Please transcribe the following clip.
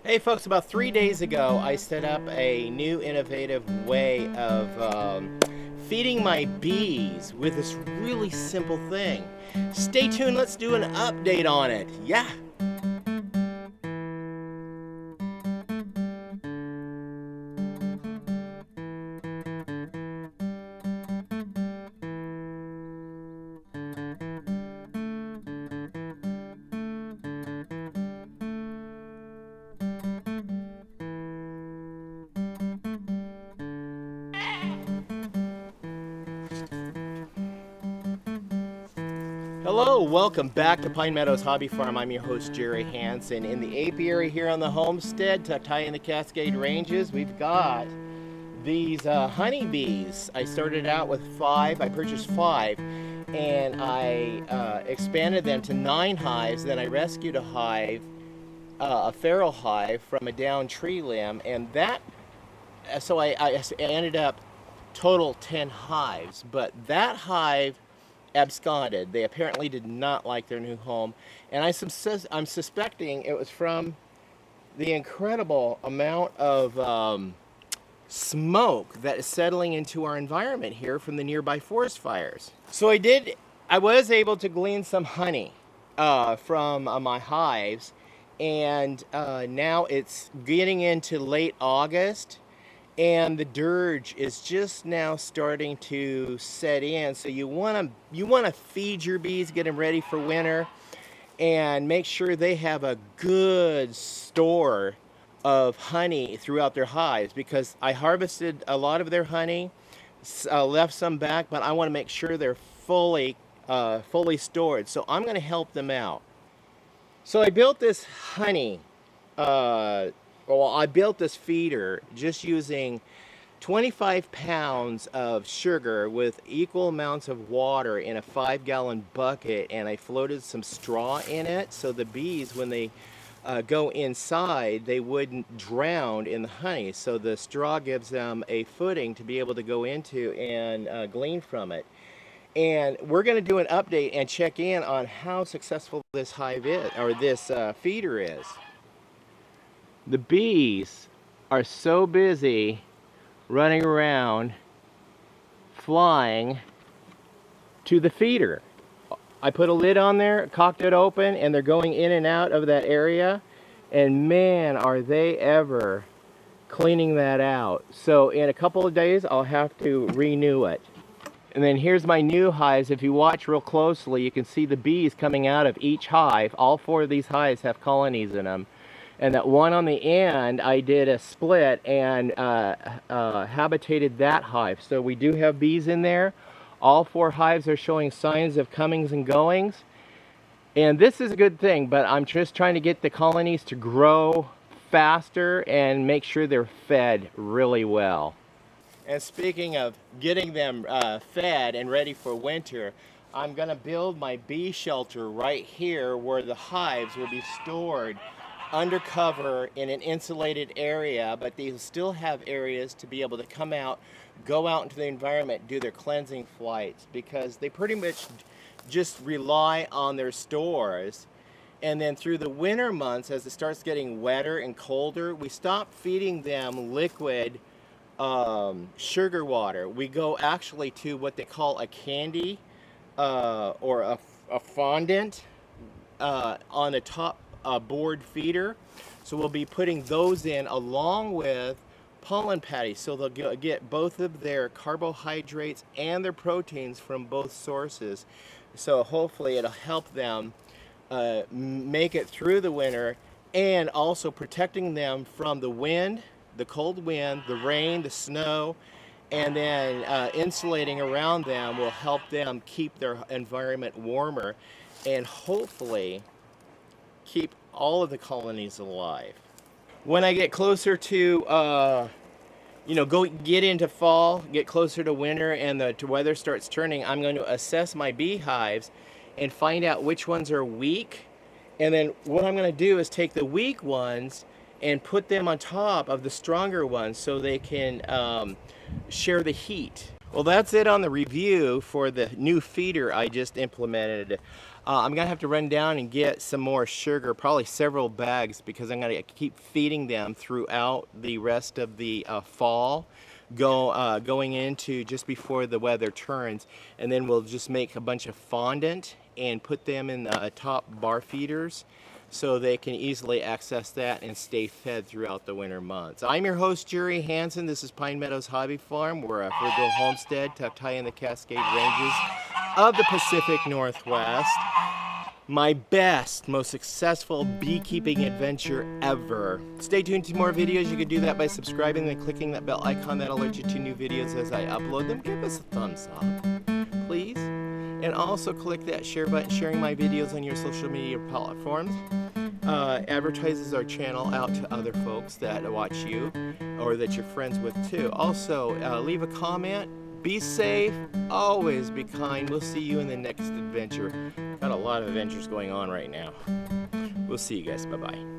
Hey folks, about 3 days ago I set up a new innovative way of feeding my bees with this really simple thing. Stay tuned, let's do an update on it. Yeah. Hello, welcome back to Pine Meadows Hobby Farm. I'm your host, Jerry Hansen. In the apiary here on the Homestead, tucked high in the Cascade Ranges, we've got these honeybees. I started out with 5, I purchased 5, and I expanded them to 9 hives. Then I rescued a hive, a feral hive from a downed tree limb, and I ended up total 10 hives, but that hive absconded. They apparently did not like their new home, and I'm suspecting it was from the incredible amount of smoke that is settling into our environment here from the nearby forest fires. So I was able to glean some honey from my hives, and now it's getting into late August, and the dirge is just now starting to set in. So you want to feed your bees, get them ready for winter, and make sure they have a good store of honey throughout their hives, because I harvested a lot of their honey, left some back, but I want to make sure they're fully stored. So I'm going to help them out. So I built this honey. I built this feeder just using 25 pounds of sugar with equal amounts of water in a 5-gallon bucket, and I floated some straw in it so the bees, when they go inside, they wouldn't drown in the honey. So the straw gives them a footing to be able to go into and glean from it. And we're going to do an update and check in on how successful this hive is, or this feeder is. The bees are so busy running around, flying to the feeder. I put a lid on there, cocked it open, and they're going in and out of that area. And man, are they ever cleaning that out. So in a couple of days, I'll have to renew it. And then here's my new hives. If you watch real closely, you can see the bees coming out of each hive. All 4 of these hives have colonies in them. And that one on the end, I did a split and habitated that hive. So we do have bees in there. All 4 hives are showing signs of comings and goings. And this is a good thing, but I'm just trying to get the colonies to grow faster and make sure they're fed really well. And speaking of getting them fed and ready for winter, I'm going to build my bee shelter right here where the hives will be stored undercover in an insulated area, but they still have areas to be able to come out, go out into the environment, do their cleansing flights, because they pretty much just rely on their stores. And then through the winter months, as it starts getting wetter and colder, we stop feeding them liquid sugar water. We go actually to what they call a candy or a fondant on the top board feeder. So we'll be putting those in along with pollen patties, so they'll get both of their carbohydrates and their proteins from both sources. So hopefully it'll help them make it through the winter, and also protecting them from the wind, the cold wind, the rain, the snow, and then insulating around them will help them keep their environment warmer and hopefully keep all of the colonies alive. When I get closer to get into fall, get closer to winter, and the weather starts turning, I'm going to assess my beehives and find out which ones are weak. And then what I'm going to do is take the weak ones and put them on top of the stronger ones so they can share the heat. Well, that's it on the review for the new feeder I just implemented. I'm gonna have to run down and get some more sugar, probably several bags, because I'm gonna keep feeding them throughout the rest of the fall, going into just before the weather turns, and then we'll just make a bunch of fondant and put them in the top bar feeders so they can easily access that and stay fed throughout the winter months. I'm your host, Jerry Hansen. This is Pine Meadows Hobby Farm. We're a frugal homestead tucked high in the Cascade Ranges of the Pacific Northwest. My best, most successful beekeeping adventure ever. Stay tuned to more videos. You can do that by subscribing and clicking that bell icon that alerts you to new videos as I upload them. Give us a thumbs up, please. And also click that share button, sharing my videos on your social media platforms. Advertises our channel out to other folks that watch you or that you're friends with too. Also, leave a comment. Be safe, always be kind. We'll see you in the next adventure. Got a lot of adventures going on right now. We'll see you guys. Bye-bye.